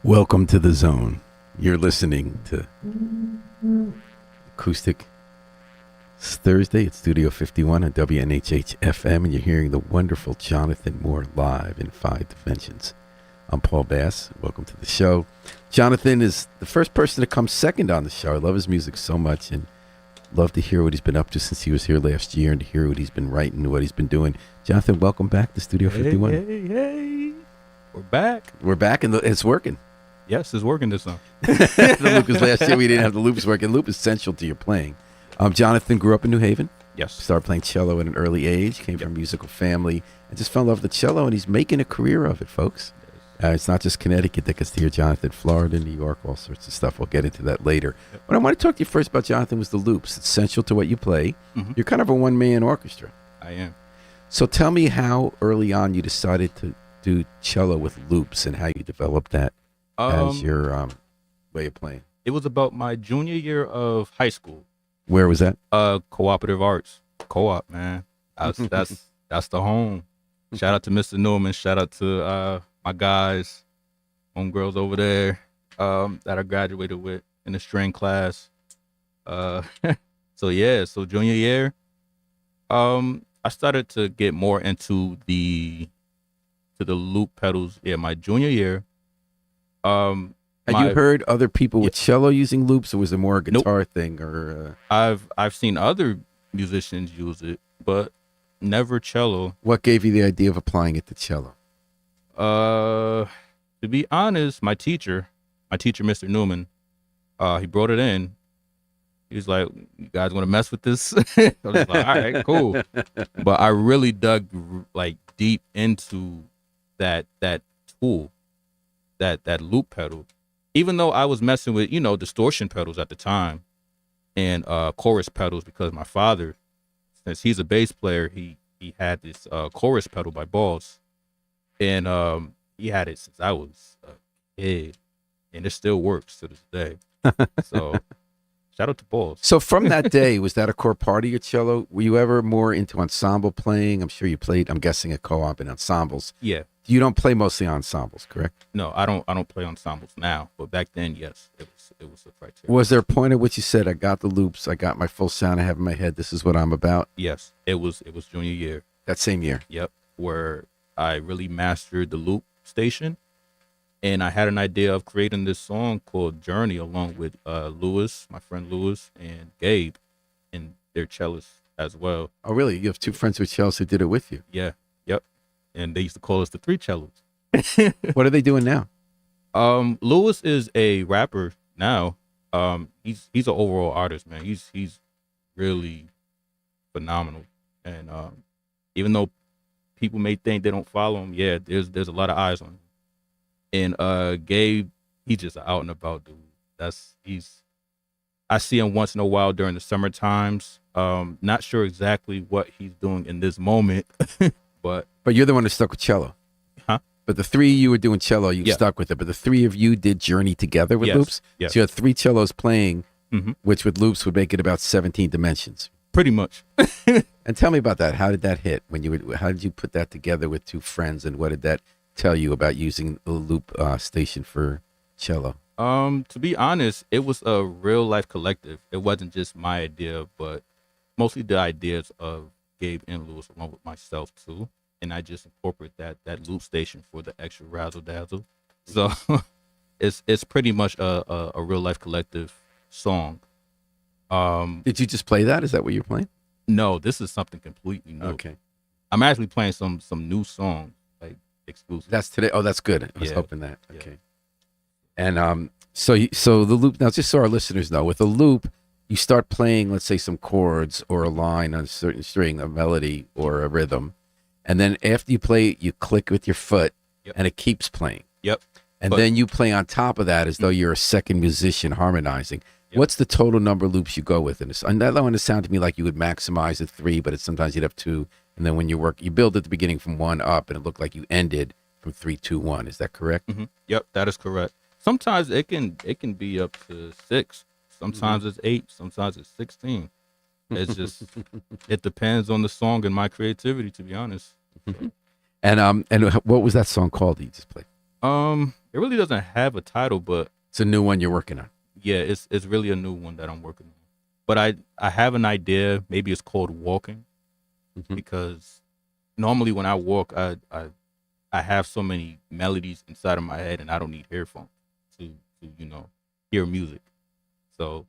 Welcome to the zone. You're listening to Acoustic. It's Thursday at Studio 51 on WNHH FM, and you're hearing the wonderful Johnathan Moore live in 5 dimensions. I'm Paul Bass. Welcome to the show. Johnathan is the first person to come second on the show. I love his music so much and love to hear what he's been up to since he was here last year and to hear what he's been writing and what he's been doing. Johnathan, welcome back to Studio 51. Hey. We're back. We're back, and it's working. Yes, it's working this time. The loop was last year. We didn't have the loops working. Loop is essential to your playing. Johnathan grew up in New Haven. Yes. Started playing cello at an early age. Came from a musical family. And just fell in love with the cello, and he's making a career of it, folks. It's not just Connecticut that gets to hear Johnathan. Florida, New York, all sorts of stuff. We'll get into that later. Yep. What I want to talk to you first about, Johnathan, was the loops. It's essential to what you play. Mm-hmm. You're kind of a one-man orchestra. I am. So tell me how early on you decided to do cello with loops and how you developed that as your way of playing. It was about my junior year of high school. Where was that? Cooperative Arts. Co-op, man. That's the home. Shout out to Mr. Newman. Shout out to my guys, homegirls over there that I graduated with in the string class. So junior year, I started to get more into the loop pedals. Yeah, my junior year. Had you heard other people with cello using loops, or was it more a guitar thing? Or I've seen other musicians use it, but never cello. What gave you the idea of applying it to cello? To be honest, my teacher, Mr. Newman, he brought it in. He was like, "You guys want to mess with this?" I was like, "All right, cool." But I really dug like deep into that tool, that loop pedal. Even though I was messing with, distortion pedals at the time and chorus pedals, because my father, since he's a bass player, he had this chorus pedal by Balls. And he had it since I was a kid, and it still works to this day. So shout out to Balls. So from that day, was that a core part of your cello? Were you ever more into ensemble playing? I'm sure you played, I'm guessing, at co-op and ensembles. Yeah. You don't play mostly ensembles, correct? No, I don't play ensembles now, but back then, yes, it was a criteria. Was there a point at which you said, I got the loops, I got my full sound I have in my head, this is what I'm about? Yes, it was junior year. That same year? Yep, where I really mastered the loop station, and I had an idea of creating this song called Journey along with Lewis, my friend Lewis, and Gabe, and their cellist as well. Oh, really? You have two friends with cellos who did it with you? Yeah, yep, and they used to call us the three cellos. What are they doing now? Lewis is a rapper now. He's an overall artist, man. He's really phenomenal, and even though people may think they don't follow him, yeah, there's a lot of eyes on him. And Gabe, he's just an out and about dude. I see him once in a while during the summer times. Not sure exactly what he's doing in this moment, but you're the one who stuck with cello. Huh? But the three of you were doing cello, you stuck with it. But the three of you did Journey together with loops? Yes. So you had three cellos playing, Mm-hmm. which with loops would make it about 17 dimensions. Pretty much. And tell me about that. How did that hit? How did you put that together with two friends, and what did that tell you about using a loop station for cello? To be honest, it was a real life collective. It wasn't just my idea, but mostly the ideas of Gabe and Lewis along with myself too. And I just incorporate that loop station for the extra razzle dazzle. So it's pretty much a real life collective song. Did you just play that? Is that what you're playing? No, this is something completely new. Okay. I'm actually playing some new songs, like exclusive. That's today. Oh, that's good. I was Yeah. hoping that. Yeah. Okay. And so the loop, now just so our listeners know, with a loop, you start playing, let's say, some chords or a line on a certain string, a melody or a rhythm. And then after you play it, you click with your foot and it keeps playing. Yep. And then you play on top of that as though you're a second musician harmonizing. Yep. What's the total number of loops you go with? And that one, it sounded to me like you would maximize at 3, but sometimes you'd have 2. And then when you build at the beginning from 1 up, and it looked like you ended from 3, 2, 1. Is that correct? Mm-hmm. Yep, that is correct. Sometimes it can be up to 6. Sometimes it's 8. Sometimes it's 16. It's just it depends on the song and my creativity, to be honest. So. And what was that song called that you just played? It really doesn't have a title, but it's a new one you're working on. Yeah, it's really a new one that I'm working on. But I have an idea. Maybe it's called Walking, because normally when I walk, I have so many melodies inside of my head, and I don't need headphones to hear music. So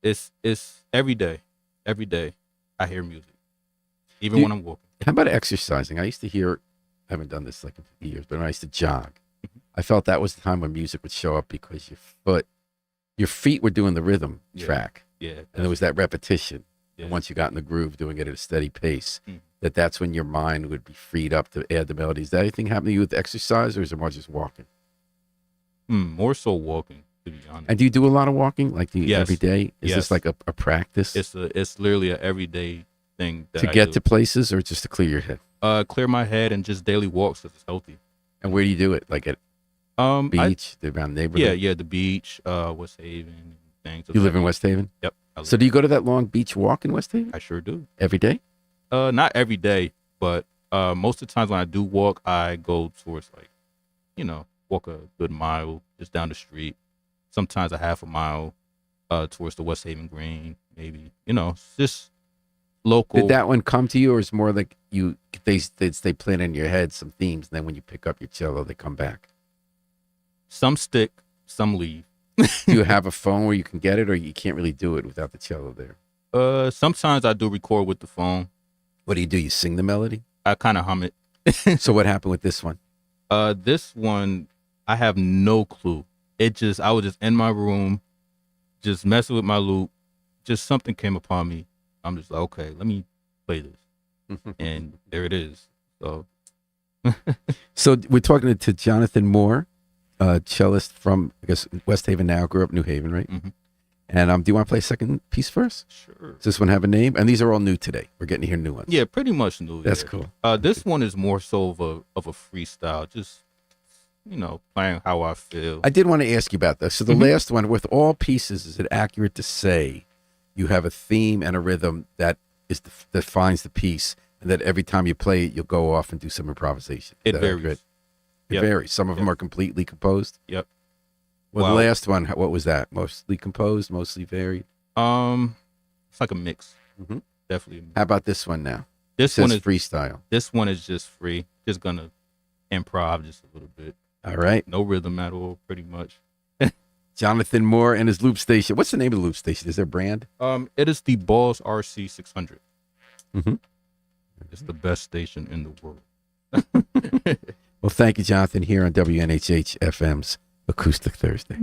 it's every day I hear music, even when I'm walking. How about exercising? I used to hear, I haven't done this like in 50 years, but when I used to jog, I felt that was the time when music would show up, because your feet were doing the rhythm track. Yeah. And there was that repetition. Yeah. And once you got in the groove, doing it at a steady pace, that's when your mind would be freed up to add the melodies. Is that anything happen to you with exercise, or is it more just walking? More so walking, to be honest. And do you do a lot of walking? Like Yes. every day? Is Yes. this like a practice? It's literally an everyday thing that to I get do. to places, or just to clear your head? Clear my head and just daily walks, because it's healthy. And where do you do it? Like at beach, around neighborhood? Yeah, the beach, West Haven, things. You live in West Haven? Yep. So do you go to that long beach walk in West Haven? I sure do. Every day? Not every day, but most of the times when I do walk, I go towards walk a good mile just down the street. Sometimes a half a mile towards the West Haven Green, maybe. It's just local. Did that one come to you, or is more like they stay playing in your head some themes, and then when you pick up your cello, they come back? Some stick, some leave. Do you have a phone where you can get it, or you can't really do it without the cello there? Sometimes I do record with the phone. What do? You sing the melody? I kind of hum it. So what happened with this one? This one, I have no clue. I was just in my room, just messing with my loop. Just something came upon me. I'm just like, okay, let me play this. And there it is. So we're talking to Johnathan Moore, cellist from, I guess, West Haven now, grew up in New Haven, right? Mm-hmm. And do you want to play a second piece first? Sure. Does this one have a name? And these are all new today. We're getting to hear new ones. Yeah, pretty much new. That's cool. This one is more so of a freestyle, just playing how I feel. I did want to ask you about this. So the last one, with all pieces, is it accurate to say you have a theme and a rhythm that defines the piece, and that every time you play it, you'll go off and do some improvisation? It varies. It varies. Some of them are completely composed. Yep. Well, the Wow. last one, what was that? Mostly composed, mostly varied. It's like a mix. Mhm. Definitely a mix. How about this one now? This Says one is freestyle. This one is just free. Just gonna improv just a little bit. All right. No rhythm at all, pretty much. Johnathan Moore and his loop station. What's the name of the loop station? Is there a brand? It is the Balls RC 600. Mm-hmm. It's the best station in the world. Well, thank you, Johnathan, here on WNHH FM's Acoustic Thursday.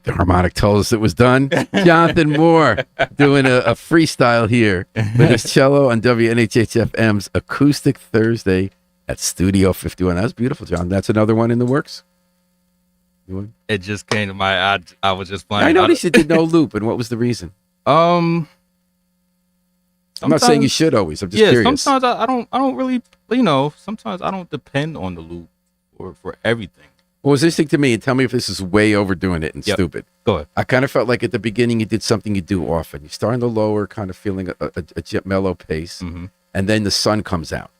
The harmonic told us it was done. Johnathan Moore doing a freestyle here with his cello on WNHH FM's Acoustic Thursday at Studio 51. That was beautiful, John. That's another one in the works? It just came to my I was just playing. I noticed you did no loop, and what was the reason? I'm not saying you should always. I'm just curious. Sometimes I don't really, sometimes I don't depend on the loop for everything. Well, it was interesting to me, and tell me if this is way overdoing it and stupid. Go ahead. I kind of felt like at the beginning you did something you do often. You start in the lower, kind of feeling a mellow pace, and then the sun comes out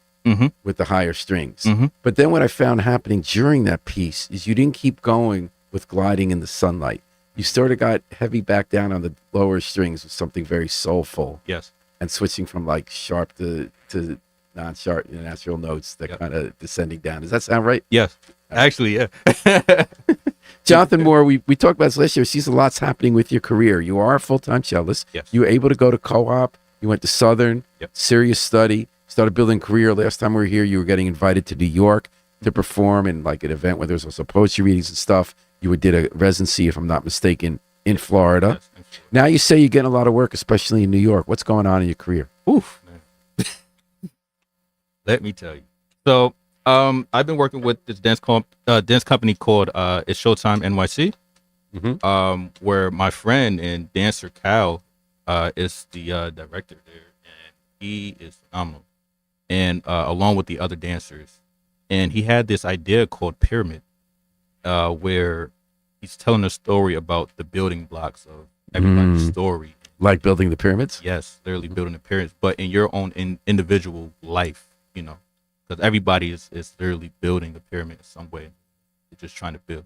with the higher strings. But then what I found happening during that piece is you didn't keep going with gliding in the sunlight. You sort of got heavy back down on the lower strings with something very soulful. Yes. And switching from like sharp to non-sharp, natural notes that kind of descending down. Does that sound right? Yes. Actually, yeah. Johnathan Moore, we talked about this last year. Sees a lot's happening with your career. You are a full-time cellist. Yes. You were able to go to co-op. You went to Southern. Serious study. Started building career. Last time we were here, you were getting invited to New York to perform in like an event where there was also poetry readings and stuff. You did a residency, if I'm not mistaken, in Florida. Yes. Now you say you're getting a lot of work, especially in New York. What's going on in your career? Oof, man. Let me tell you. So, I've been working with this dance company called it's Showtime NYC. Mm-hmm. Where my friend and dancer Cal is the director there, and he is phenomenal. And along with the other dancers, and he had this idea called Pyramid, where he's telling a story about the building blocks of everybody's story. Like building the pyramids? Yes, literally building appearance, but in your own individual life, because everybody is literally building a pyramid in some way. They're just trying to build.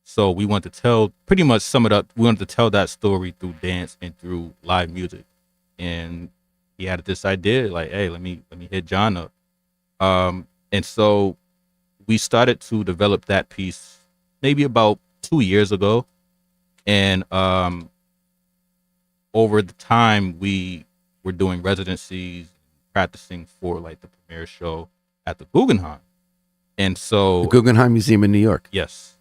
So we want to tell, pretty much sum it up. We wanted to tell that story through dance and through live music. And he had this idea, like, hey, let me hit John up. And so we started to develop that piece maybe about 2 years ago, and over the time we were doing residencies, practicing for like the premiere show at the Guggenheim. And so The Guggenheim Museum in New York. yes.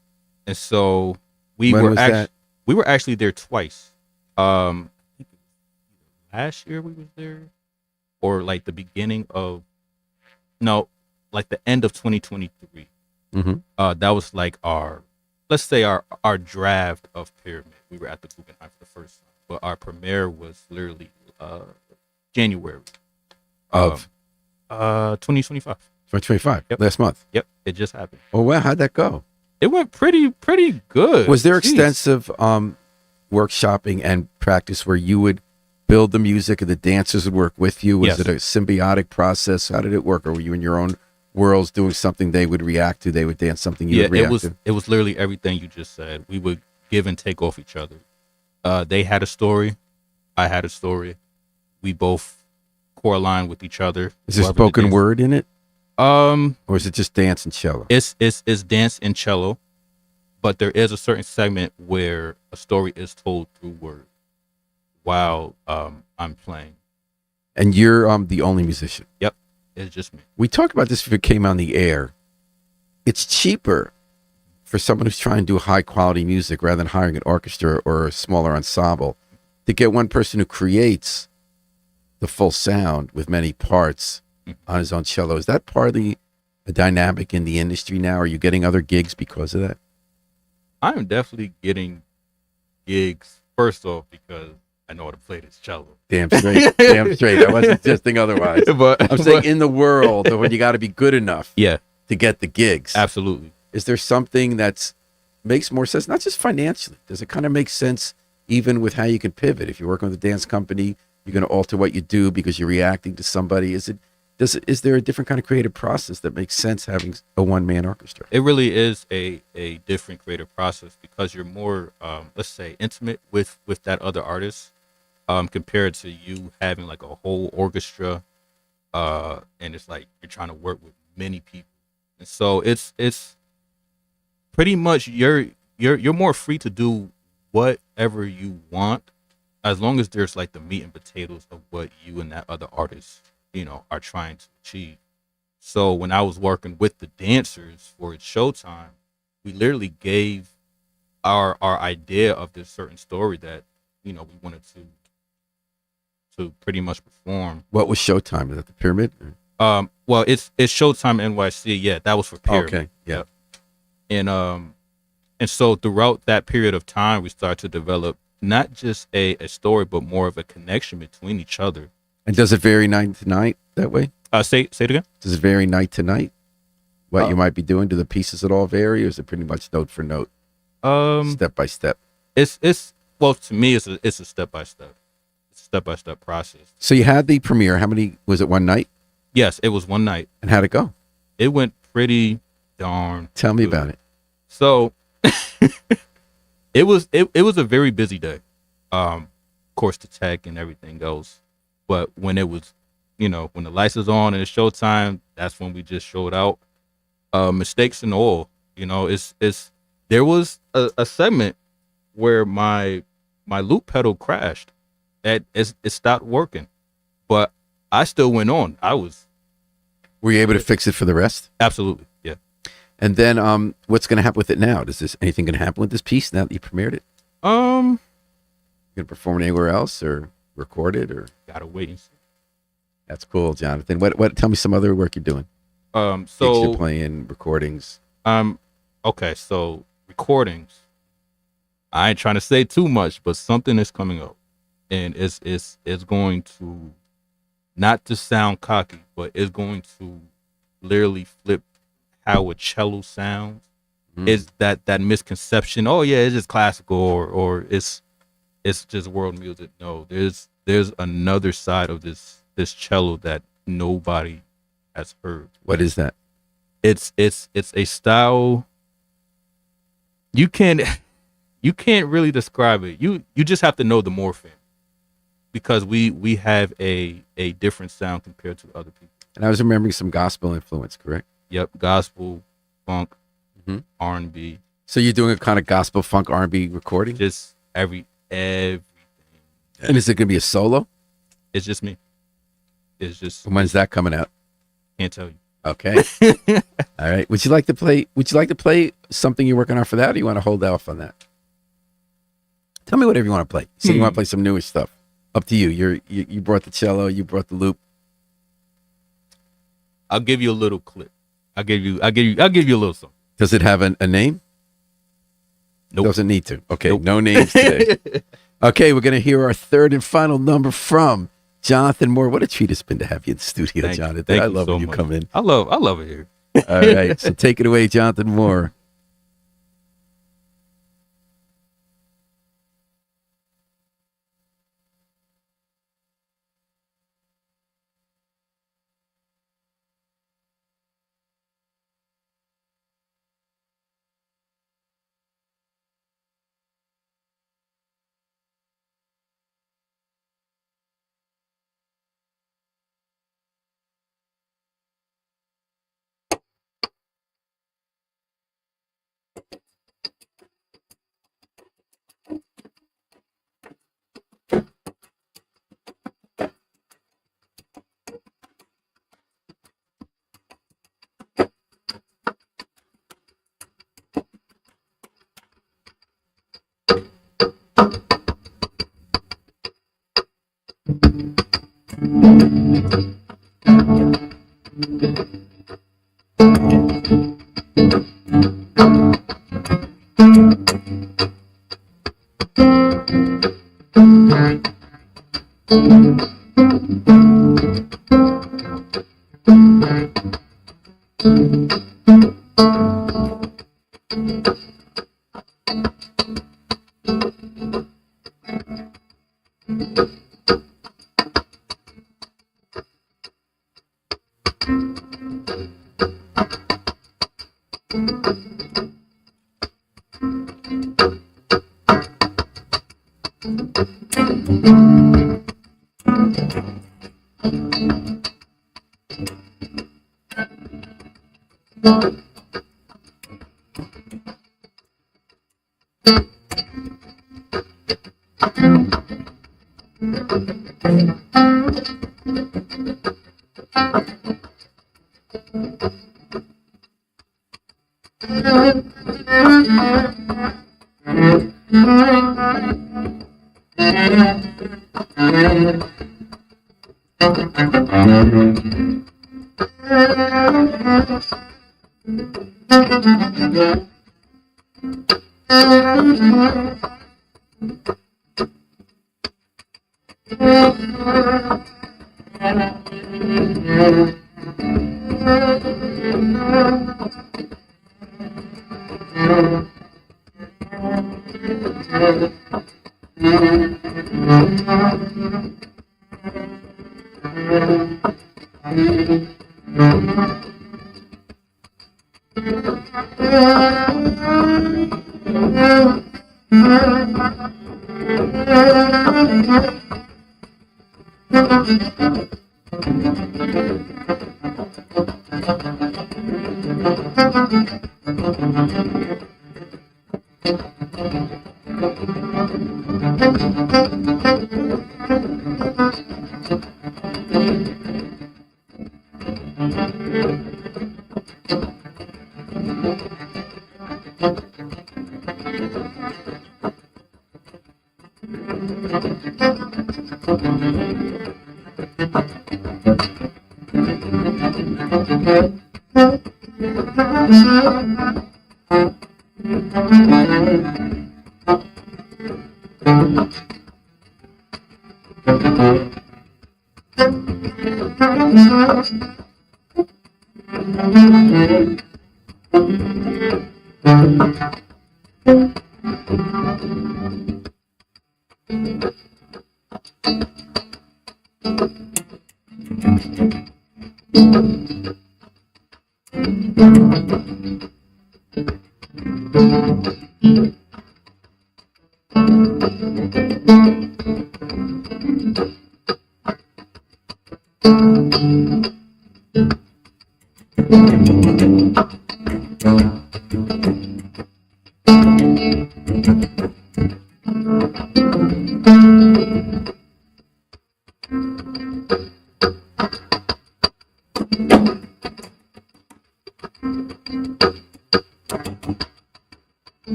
And so we When were was actually that? we were actually there twice. I think it was last year we was there, or like the beginning of no, like the end of 2023. Mm-hmm. That was like our, let's say our draft of Pyramid. We were at the Guggenheim for the first time, but our premiere was literally January Of 2025. 2025, Yep. last month. Yep, it just happened. Oh, wow. How'd that go? It went pretty good. Was there Jeez. extensive workshopping and practice where you would build the music and the dancers would work with you? Was Yes. it a symbiotic process? How did it work? Or were you in your own worlds doing something they would react to? They would dance something you would react to? It was literally everything you just said. We would give and take off each other. They had a story, I had a story. We both core with each other. Is there Whoever the spoken dance- word in it? Um, Or is it just dance and cello? it's dance and cello, but there is a certain segment where a story is told through word while I'm playing. And you're the only musician. Yep, it's just me. We talked about this if it came on the air. It's cheaper for someone who's trying to do high quality music rather than hiring an orchestra or a smaller ensemble to get one person who creates the full sound with many parts on his own cello. Is that partly a dynamic in the industry now? Are you getting other gigs because of that? I am definitely getting gigs, first off, because I know how to play this cello. Damn straight. Damn straight. I wasn't suggesting otherwise. But I'm saying in the world of when you got to be good enough yeah, to get the gigs. absolutely. Is there something that's makes more sense, not just financially? Does it kind of make sense even with how you can pivot? If you're working with a dance company, you're going to alter what you do because you're reacting to somebody. Is there a different kind of creative process that makes sense having a one-man orchestra? It really is a different creative process because you're more, let's say, intimate with that other artist, compared to you having like a whole orchestra, and it's like you're trying to work with many people, and so it's pretty much you're more free to do whatever you want, as long as there's like the meat and potatoes of what you and that other artist, are trying to achieve. So when I was working with the dancers for its Showtime, we literally gave our idea of this certain story that, we wanted to pretty much perform. What was Showtime? Is that the Pyramid? Well, it's Showtime NYC. Yeah, that was for Pyramid. Okay, yeah. And so throughout that period of time, we started to develop not just a story, but more of a connection between each other. And does it vary night to night that way? Say it again. Does it vary night to night? What you might be doing? Do the pieces at all vary, or is it pretty much note for note, step by step? It's well, to me, it's a step by step. It's a step by step process. So you had the premiere. How many was it? One night? Yes, it was one night. And how'd it go? It went pretty darn. Tell me good. about it. So it was a very busy day. Of course, the tech and everything else. But when it was, when the lights is on and it's showtime, that's when we just showed out. Mistakes in all. It's there was a segment where my loop pedal crashed. It stopped working, but I still went on. Were you able to fix it for the rest? Absolutely, yeah. And then, what's going to happen with it now? Anything going to happen with this piece now that you premiered it? You going to perform it anywhere else or record it or? Gotta wait and see. That's cool, Jonathan. What? Tell me some other work you're doing. Gigs you're So playing, recordings. okay, so recordings. I ain't trying to say too much, but something is coming up, and it's going to, not to sound cocky, but it's going to literally flip how a cello sounds. Is that misconception? Oh yeah, it's just classical, or it's just world music. No, there's another side of this cello that nobody has heard. What is that? It's a style you can't you can't really describe it. You just have to know the morpheme, because we have a different sound compared to other people. And I was remembering some gospel influence, correct? Yep, gospel, funk, Mhm. R&B, So you're doing a kind of gospel, funk, R&B recording? just everything. And is it going to be a solo? It's just me. It's just, When's that coming out? can't tell you. Okay. All right. Would you like to play something you're working on for that, or you want to hold off on that? Tell me whatever you want to play. So you want to play some newish stuff. Up to you. You brought the cello, you brought the loop. I'll give you a little clip. I'll give you a little something. Does it have a name? Nope. Doesn't need to. Okay, Nope. no names today. Okay, we're going to hear our third and final number from Johnathan Moore. What a treat it's been to have you in the studio, Johnathan. Thank I you love so when you much. come in. I love it here. All right, so take it away, Johnathan Moore.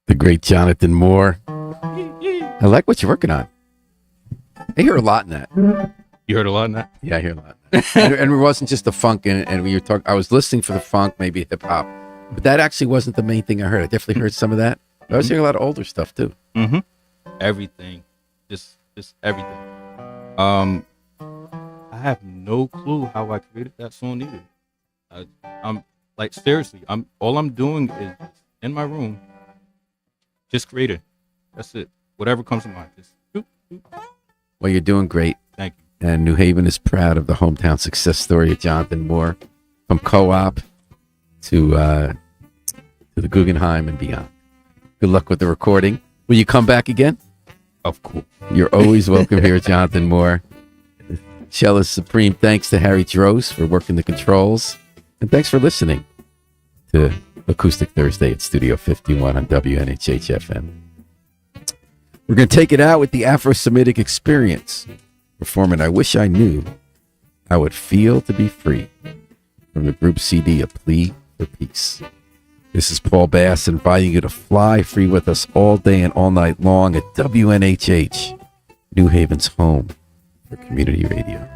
The great Johnathan Moore. I like what you're working on. I hear a lot in that. You heard a lot in that? Yeah, I hear a lot. And it wasn't just the funk, and when you're talking, I was listening for the funk, maybe hip hop, but that actually wasn't the main thing I heard. I definitely heard some of that. But I was hearing a lot of older stuff too. Mm-hmm. Everything, just everything. I have no clue how I created that song either. I'm like, seriously, all I'm doing is in my room, just creating. That's it. Whatever comes to mind, just doop, doop. Well, you're doing great. Thank you. And New Haven is proud of the hometown success story of Johnathan Moore, from co-op to the Guggenheim and beyond. Good luck with the recording. Will you come back again? Of course. You're always welcome here, Johnathan Moore. Cellist Supreme, thanks to Harry Droz for working the controls. And thanks for listening to Acoustic Thursday at Studio 51 on WNHH FM. We're going to take it out with the Afro-Semitic Experience, performing I Wish I Knew How It Feel to Be Free, from the group CD, A Plea for Peace. This is Paul Bass inviting you to fly free with us all day and all night long at WNHH, New Haven's home for community radio.